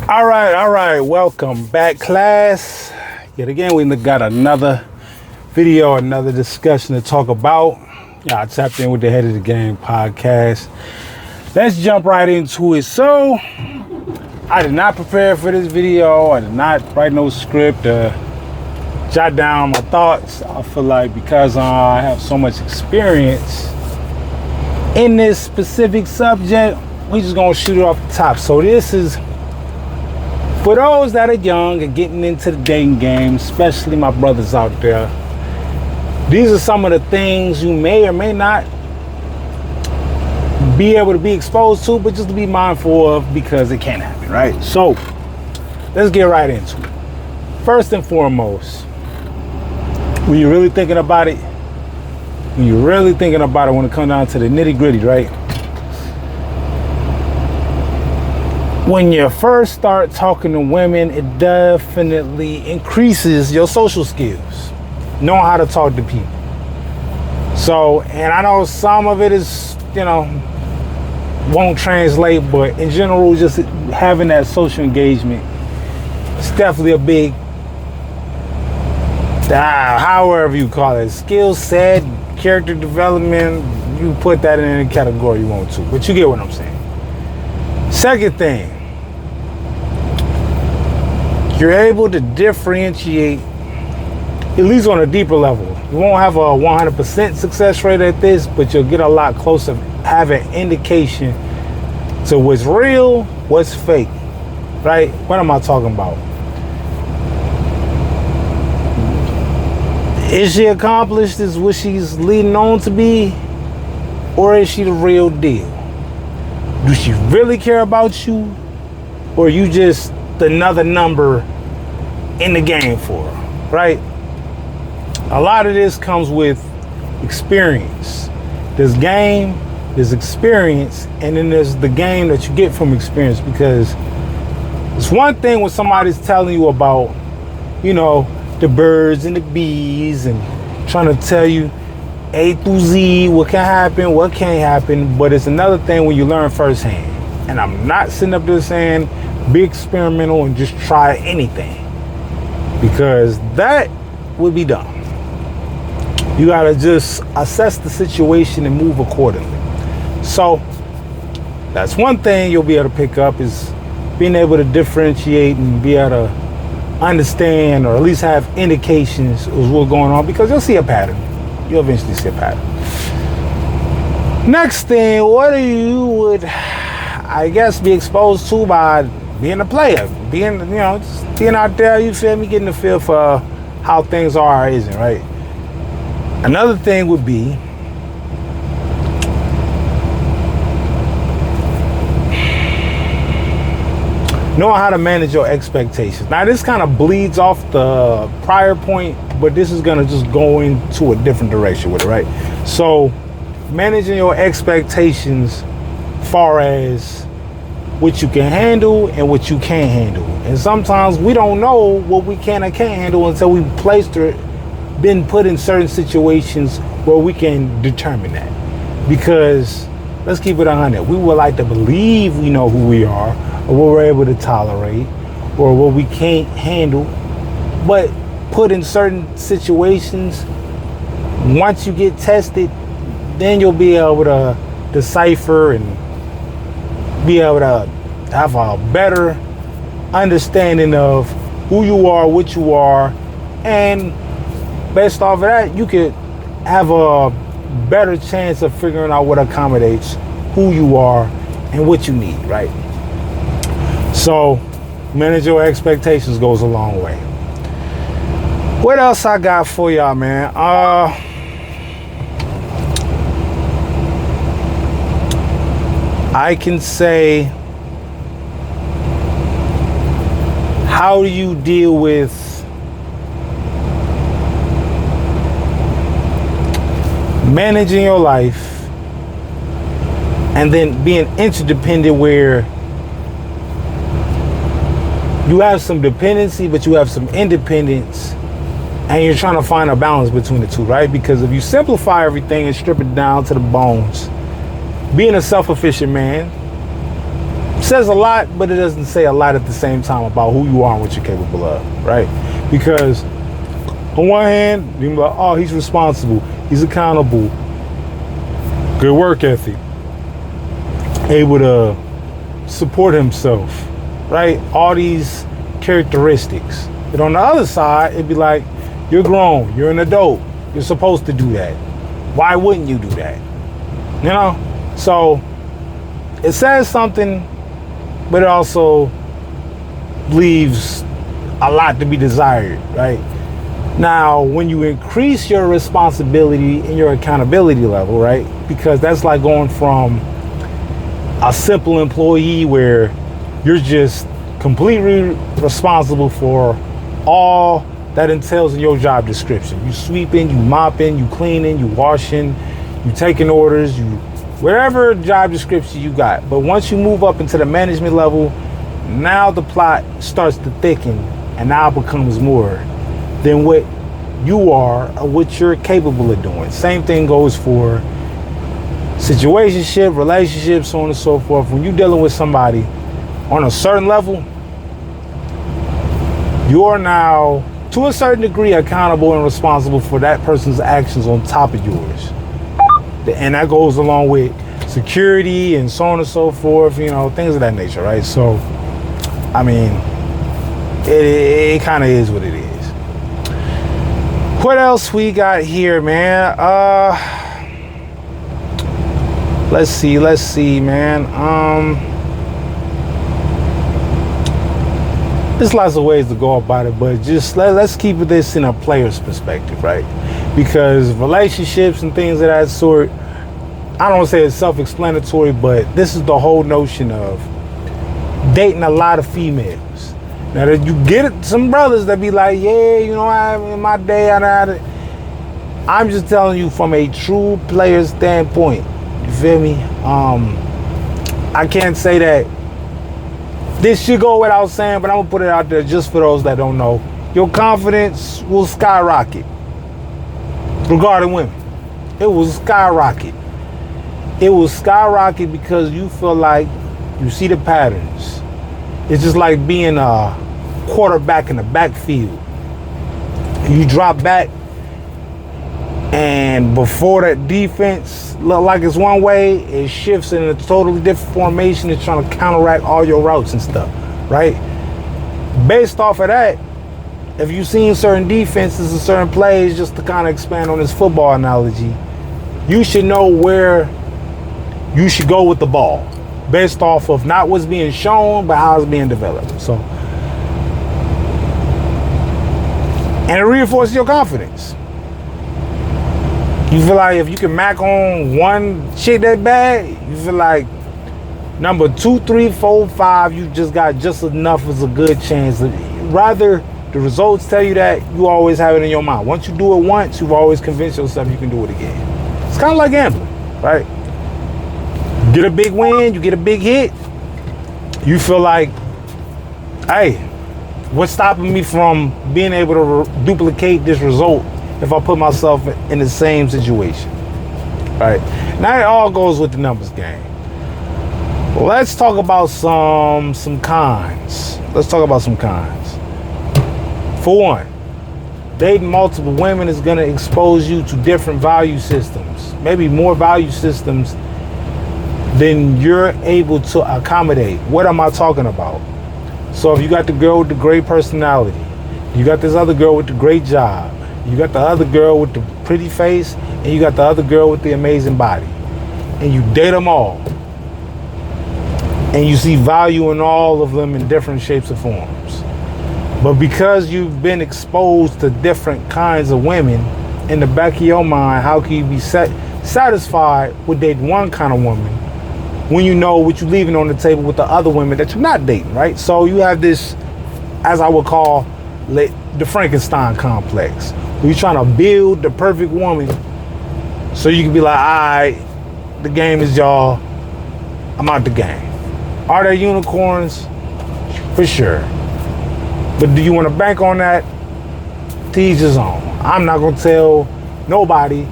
All right. Welcome back, class. Yet again, we got another video, another discussion to talk about. Yeah, I tapped in with the Head of the Game podcast. Let's jump right into it. So, I did not prepare for this video. I did not write no script, jot down my thoughts. I feel like because I have so much experience in this specific subject, we just gonna shoot it off the top. So this is for those that are young and getting into the dating game, especially my brothers out there. These are some of the things you may or may not be able to be exposed to, but just to be mindful of because it can happen, right? So let's get right into it. First and foremost, when you're really thinking about it, when it comes down to the nitty gritty, right? When you first start talking to women, it definitely increases your social skills, knowing how to talk to people. So, and I know some of it is, won't translate, but in general, just having that social engagement, it's definitely a big, however you call it, skill set, character development, you put that in any category you want to, but you get what I'm saying. Second thing, you're able to differentiate, at least on a deeper level. You won't have a 100% success rate at this, but you'll get a lot closer, have an indication to what's real, what's fake, right? What am I talking about? Is she accomplished? Is what she's leading on to be? Or is she the real deal? Do she really care about you? Or are you just another number in the game for her, right? A lot of this comes with experience. There's game, there's experience, and then there's the game that you get from experience, because it's one thing when somebody's telling you about, the birds and the bees and trying to tell you A through Z, what can happen, what can't happen, but it's another thing when you learn firsthand. And I'm not sitting up there saying be experimental and just try anything, because that would be dumb. You gotta just assess the situation and move accordingly. So that's one thing you'll be able to pick up, is being able to differentiate and be able to understand, or at least have indications of what's going on, because you'll see a pattern. You'll eventually see a pattern. Next thing, what you would, I guess, be exposed to by being a player, just being out there, you feel me, getting a feel for how things are or isn't, right? Another thing would be knowing how to manage your expectations. Now, this kind of bleeds off the prior point, but this is gonna just go into a different direction with it, right? So, managing your expectations far as what you can handle and what you can't handle. And sometimes we don't know what we can and can't handle until we've been put in certain situations where we can determine that. Because let's keep it 100. We would like to believe we know who we are, or what we're able to tolerate, or what we can't handle. But put in certain situations, once you get tested, then you'll be able to decipher and be able to have a better understanding of who you are, what you are, and based off of that, you could have a better chance of figuring out what accommodates who you are and what you need, right? So, manage your expectations goes a long way. What else I got for y'all, man? I can say, how do you deal with managing your life and then being interdependent, where you have some dependency, but you have some independence, and you're trying to find a balance between the two, right? Because if you simplify everything and strip it down to the bones, being a self-efficient man, says a lot, but it doesn't say a lot at the same time about who you are and what you're capable of, right? Because on one hand, you're like, oh, he's responsible, he's accountable, good work ethic, able to support himself, right? All these characteristics. But on the other side, it'd be like, you're grown, you're an adult, you're supposed to do that. Why wouldn't you do that? You know? So it says something, but it also leaves a lot to be desired, right? Now, when you increase your responsibility and your accountability level, right? Because that's like going from a simple employee where you're just completely responsible for all that entails in your job description. You sweeping, you mopping, you cleaning, you washing, you taking orders, you whatever job description you got. But once you move up into the management level, now the plot starts to thicken and now becomes more than what you are or what you're capable of doing. Same thing goes for situationship, relationships, so on and so forth. When you're dealing with somebody on a certain level, you're now, to a certain degree, accountable and responsible for that person's actions on top of yours. And that goes along with security and so on and so forth, you know, things of that nature, right? So, I mean, it kind of is what it is. What else we got here, man? Let's see, man. There's lots of ways to go about it, but just let's keep this in a player's perspective, right? Because relationships and things of that sort, I don't want to say it's self-explanatory, but this is the whole notion of dating a lot of females. Now, that you get some brothers that be like, yeah, you know, in my day, I'm just telling you from a true player standpoint. You feel me? I can't say that this should go without saying, but I'm gonna put it out there just for those that don't know. Your confidence will skyrocket regarding women. It will skyrocket. It will skyrocket because you feel like you see the patterns. It's just like being a quarterback in the backfield. You drop back, and before that defense look like it's one way, it shifts in a totally different formation. It's trying to counteract all your routes and stuff, right? Based off of that, if you've seen certain defenses and certain plays, just to kind of expand on this football analogy, you should know where you should go with the ball based off of not what's being shown, but how it's being developed. So, and it reinforces your confidence. You feel like if you can mac on one chick that bad, you feel like number 2, 3, 4, 5, you just got just enough as a good chance. Rather, the results tell you that, you always have it in your mind. Once you do it once, you've always convinced yourself you can do it again. It's kind of like gambling, right? You get a big win, you get a big hit, you feel like, hey, what's stopping me from being able to duplicate this result if I put myself in the same situation, right? Now it all goes with the numbers game. Let's talk about some cons. Let's talk about some cons. For one, dating multiple women is gonna expose you to different value systems, maybe more value systems than you're able to accommodate. What am I talking about? So if you got the girl with the great personality, you got this other girl with the great job, you got the other girl with the pretty face, and you got the other girl with the amazing body, and you date them all, and you see value in all of them in different shapes or forms. But because you've been exposed to different kinds of women, in the back of your mind, how can you be satisfied with dating one kind of woman when you know what you're leaving on the table with the other women that you're not dating, right? So you have this, as I would call, the Frankenstein complex. You're trying to build the perfect woman so you can be like, all right, the game is y'all, I'm out the game. Are there unicorns? For sure. But do you want to bank on that? To each his own. I'm not going to tell nobody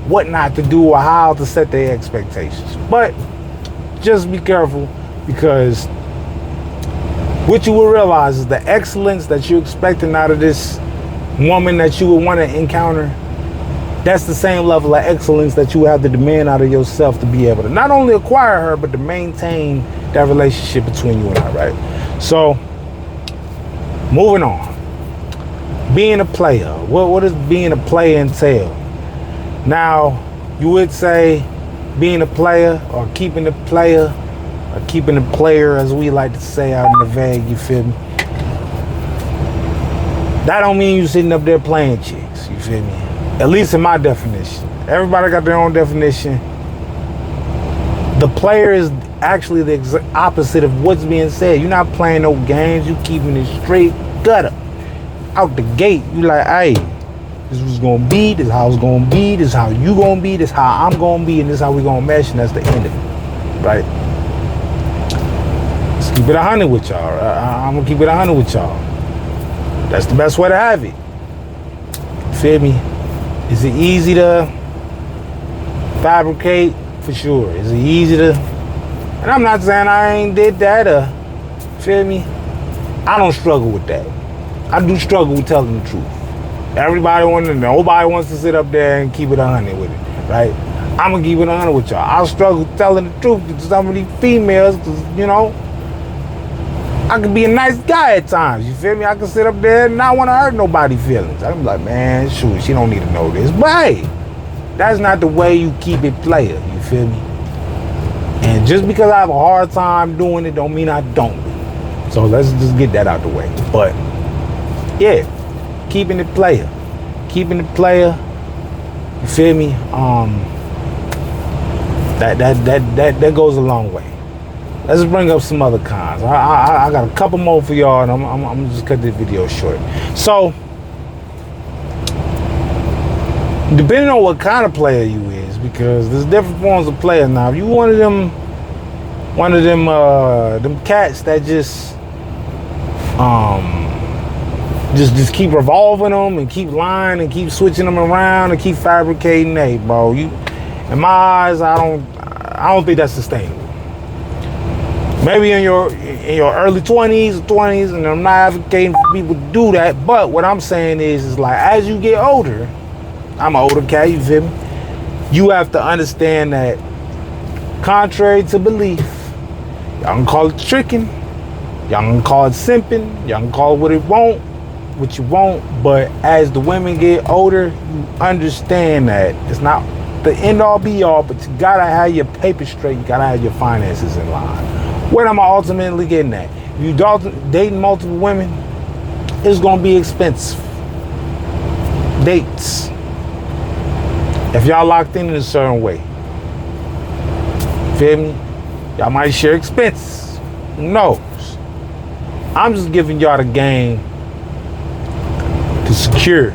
what not to do or how to set their expectations. But just be careful, because what you will realize is the excellence that you're expecting out of this woman that you would want to encounter, that's the same level of excellence that you have to demand out of yourself to be able to not only acquire her, but to maintain that relationship between you and her, right? So, moving on. Being a player. What does being a player entail? Now, you would say being a player or keeping the player or keeping the player, as we like to say out in the vague, you feel me? That don't mean you sitting up there playing chicks, you feel me? At least in my definition. Everybody got their own definition. The player is actually the opposite of what's being said. You're not playing no games. You keeping it straight gutter. Out the gate, you like, hey, this was gonna be, this is how it's gonna be, this is how you gonna be, this is how I'm gonna be, and this is how we gonna mesh, and that's the end of it, right? Let's keep it 100 with y'all. I'm gonna keep it 100 with y'all. That's the best way to have it. Feel me? Is it easy to fabricate? For sure. Is it easy to, and I'm not saying I ain't did that, feel me? I don't struggle with that. I do struggle with telling the truth. Nobody wants to sit up there and keep it 100 with it, right? I'm gonna keep it 100 with y'all. I struggle telling the truth to some of these females, because, you know, I can be a nice guy at times, you feel me? I can sit up there and not want to hurt nobody's feelings. I can be like, man, shoot, she don't need to know this. But hey, that's not the way you keep it player, you feel me? And just because I have a hard time doing it don't mean I don't do it. So let's just get that out the way. But yeah, keeping it player. Keeping it player, you feel me? That goes a long way. Let's bring up some other cons. I got a couple more for y'all, and I'm gonna just cut this video short. So, depending on what kind of player you is, because there's different forms of players. Now, if you one of them cats that just keep revolving them and keep lying and keep switching them around and keep fabricating, hey, bro, you, in my eyes, I don't think that's sustainable. Maybe in your early 20s, and I'm not advocating for people to do that, but what I'm saying is like, as you get older, I'm an older cat, you feel me? You have to understand that, contrary to belief, y'all can call it tricking, y'all can call it simping, y'all can call it what you want, but as the women get older, you understand that it's not the end all be all, but you gotta have your paper straight, you gotta have your finances in line. What am I ultimately getting at? If you dating multiple women, it's gonna be expensive. Dates. If y'all locked in a certain way, feel me? Y'all might share expenses. Who knows? I'm just giving y'all the game to secure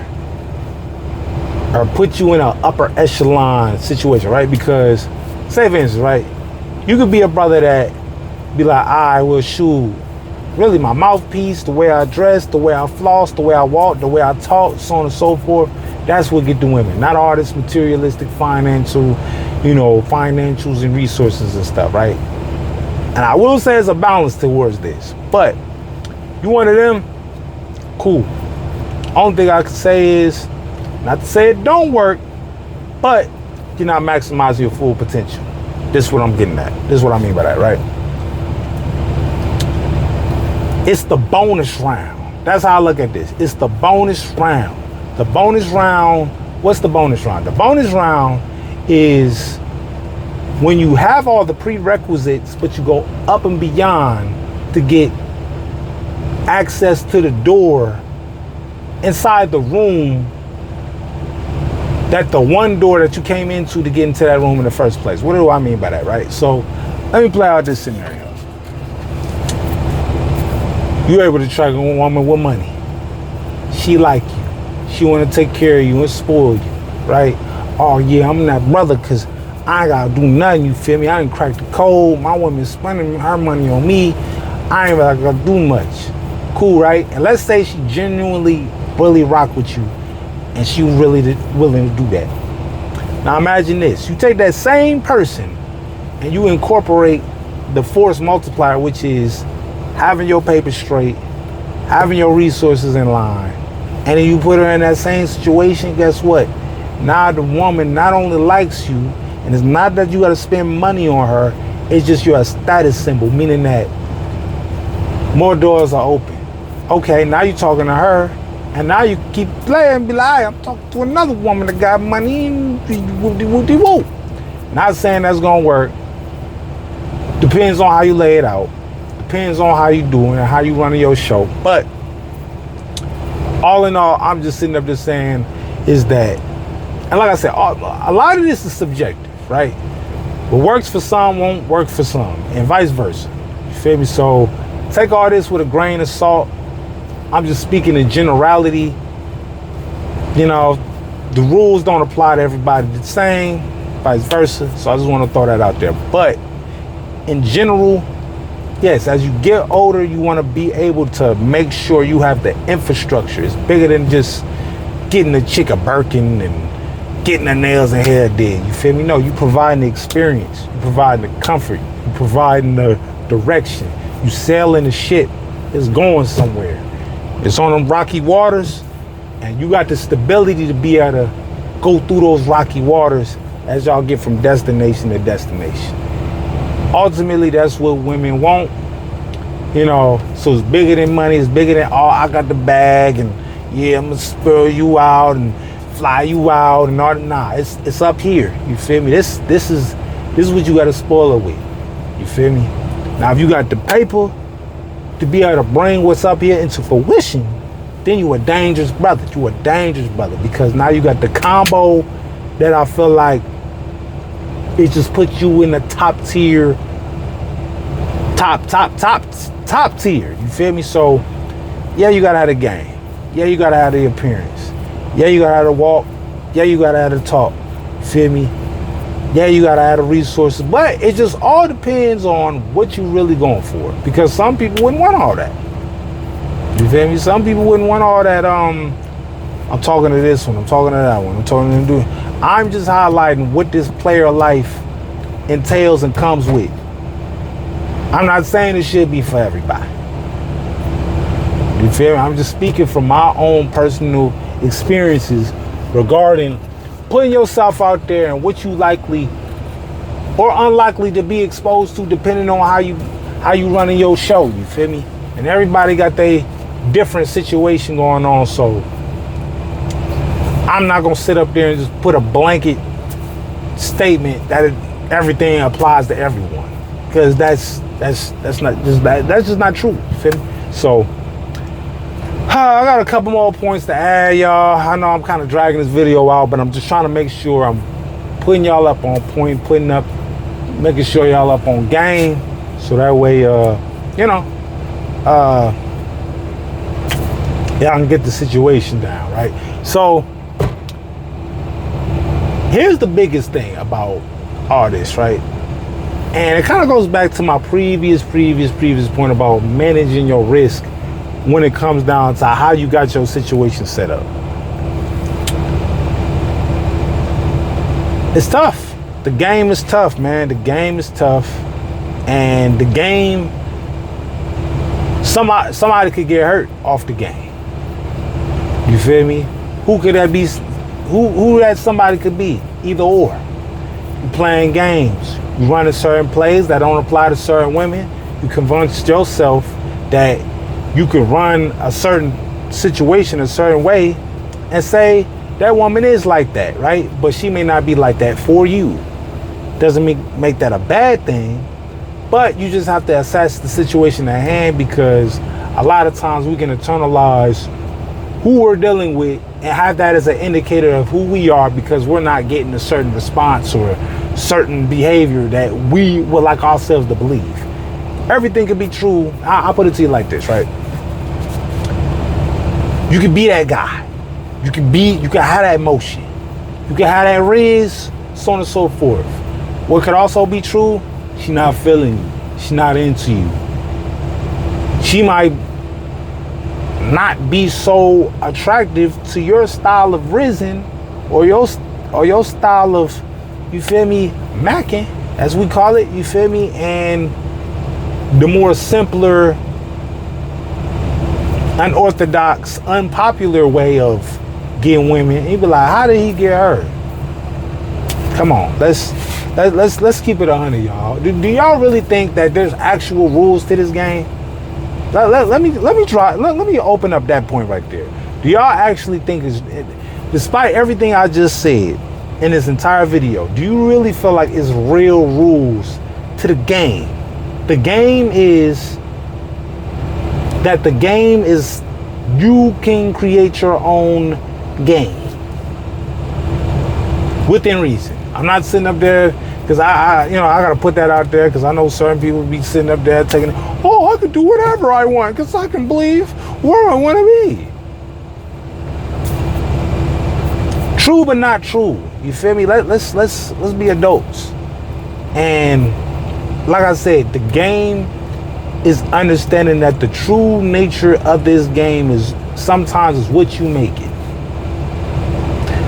or put you in an upper echelon situation, right? Because, say for instance, right, you could be a brother that be like, I will shoot, really my mouthpiece, the way I dress, the way I floss, the way I walk, the way I talk, so on and so forth. That's what get the women. Not all this materialistic financials and resources and stuff, right? And I will say there's a balance towards this. But you one of them, cool. Only thing I can say is, not to say it don't work, but you're not maximizing your full potential. This is what I'm getting at. This is what I mean by that, right? It's the bonus round. That's how I look at this. It's the bonus round. The bonus round, what's the bonus round? The bonus round is when you have all the prerequisites, but you go up and beyond to get access to the door inside the room, that the one door that you came into to get into that room in the first place. What do I mean by that, right? So let me play out this scenario. You're able to attract a woman with money. She like you. She want to take care of you and spoil you, right? Oh yeah, I'm that brother because I ain't gotta do nothing, you feel me? I didn't crack the code. My woman's spending her money on me. I ain't gotta do much. Cool, right? And let's say she genuinely really rock with you and she really willing to do that. Now imagine this. You take that same person and you incorporate the force multiplier, which is having your papers straight, having your resources in line, and then you put her in that same situation, guess what? Now the woman not only likes you, and it's not that you got to spend money on her, it's just you're a status symbol, meaning that more doors are open. Okay, now you're talking to her, and now you keep playing and be like, hey, I'm talking to another woman that got money, and whoop-de-whoop-de-whoop. Not saying that's gonna work. Depends on how you lay it out. Depends on how you doing and how you running your show. But all in all, I'm just sitting up there saying is that, and like I said, a lot of this is subjective, right? What works for some won't work for some, and vice versa. You feel me? So take all this with a grain of salt. I'm just speaking in generality. You know, the rules don't apply to everybody the same, vice versa. So I just want to throw that out there. But in general, yes, as you get older, you want to be able to make sure you have the infrastructure. It's bigger than just getting a chick a Birkin and getting her nails and hair did. You feel me? No, you providing the experience. You providing the comfort. You providing the direction. You sailing the ship. It's going somewhere. It's on them rocky waters, and you got the stability to be able to go through those rocky waters as y'all get from destination to destination. Ultimately, that's what women want, you know. So it's bigger than money. It's bigger than, oh, I got the bag, and yeah, I'm gonna spur you out and fly you out and all that. Nah, it's up here. You feel me? This is what you got to spoil it with. You feel me? Now, if you got the paper to be able to bring what's up here into fruition, then you a dangerous brother. You a dangerous brother, because now you got the combo that I feel like it just puts you in the top tier, top tier. You feel me? So yeah, you gotta have the game. Yeah, you gotta have the appearance. Yeah, you gotta have the walk. Yeah, you gotta have the talk. You feel me? Yeah, you gotta have the resources. But it just all depends on what you really going for. Because some people wouldn't want all that. You feel me? Some people wouldn't want all that. I'm talking to this one. I'm talking to that one. I'm talking to doing. I'm just highlighting what this player life entails and comes with. I'm not saying it should be for everybody. You feel me? I'm just speaking from my own personal experiences regarding putting yourself out there and what you likely or unlikely to be exposed to, depending on how you running your show. You feel me? And everybody got their different situation going on, so I'm not gonna sit up there and just put a blanket statement that everything applies to everyone, because that's just not true. You feel me? So I got a couple more points to add, y'all. I know I'm kind of dragging this video out, but I'm just trying to make sure I'm putting y'all up on point, making sure y'all up on game, so that way, y'all can get the situation down, right? So here's the biggest thing about all this, right? And it kind of goes back to my previous point about managing your risk when it comes down to how you got your situation set up. It's tough. The game is tough, man. The game is tough. And the game, somebody could get hurt off the game. You feel me? Who could that be? Who that somebody could be? Either or. You playing games. You running certain plays that don't apply to certain women. You convince yourself that you can run a certain situation a certain way and say that woman is like that, right? But she may not be like that for you. Doesn't make that a bad thing, but you just have to assess the situation at hand, because a lot of times we can internalize who we're dealing with and have that as an indicator of who we are, because we're not getting a certain response or certain behavior that we would like ourselves to believe. Everything could be true. I'll put it to you like this, right? You can be that guy. You can have that emotion. You can have that riz, so on and so forth. What could also be true, she not feeling you. She not into you. She might not be so attractive to your style of risen or your style of, you feel me, macking, as we call it, you feel me, and the more simpler unorthodox, unpopular way of getting women. And you be like, how did he get her? Come on, let's keep it 100, y'all. Do y'all really think that there's actual rules to this game? Let me open up that point right there. Do y'all actually think despite everything I just said in this entire video, do you really feel like it's real rules to the game? The game is you can create your own game within reason. I'm not sitting up there because I gotta put that out there because I know certain people be sitting up there taking, oh, I can do whatever I want because I can believe where I want to be. True, but not true. You feel me? Let's be adults. And like I said, the game is understanding that the true nature of this game is sometimes is what you make it.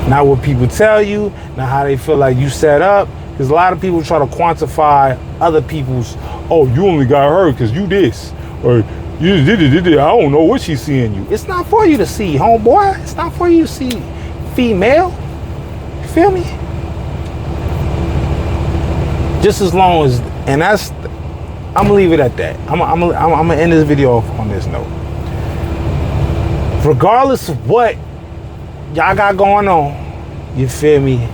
Not what people tell you, not how they feel like you set up. Because a lot of people try to quantify other people's, oh, you only got her because you this. Or you did it. I don't know what she's seeing you. It's not for you to see, homeboy. It's not for you to see female. You feel me? Just as long as, and that's, I'm gonna leave it at that. I'm gonna end this video off on this note. Regardless of what y'all got going on, you feel me?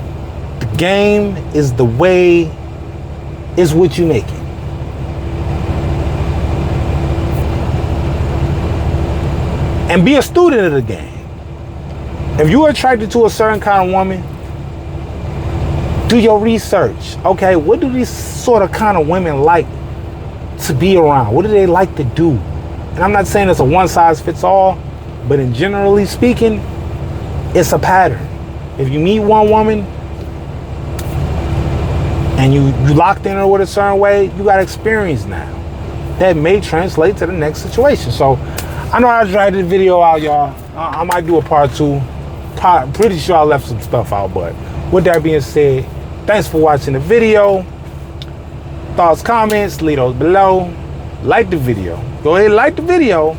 The game is the way, is what you make it. And be a student of the game. If you're attracted to a certain kind of woman, do your research. Okay, what do these sort of kind of women like to be around? What do they like to do? And I'm not saying it's a one size fits all, but in generally speaking, it's a pattern. If you meet one woman and you locked in her with a certain way, you got experience now. That may translate to the next situation. So I know I dragged this video out, y'all. I might do a part 2. Pretty sure I left some stuff out, but with that being said, thanks for watching the video. Thoughts, comments, leave those below. Like the video. Go ahead and like the video.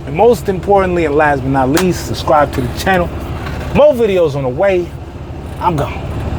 And most importantly, and last but not least, subscribe to the channel. More videos on the way. I'm gone.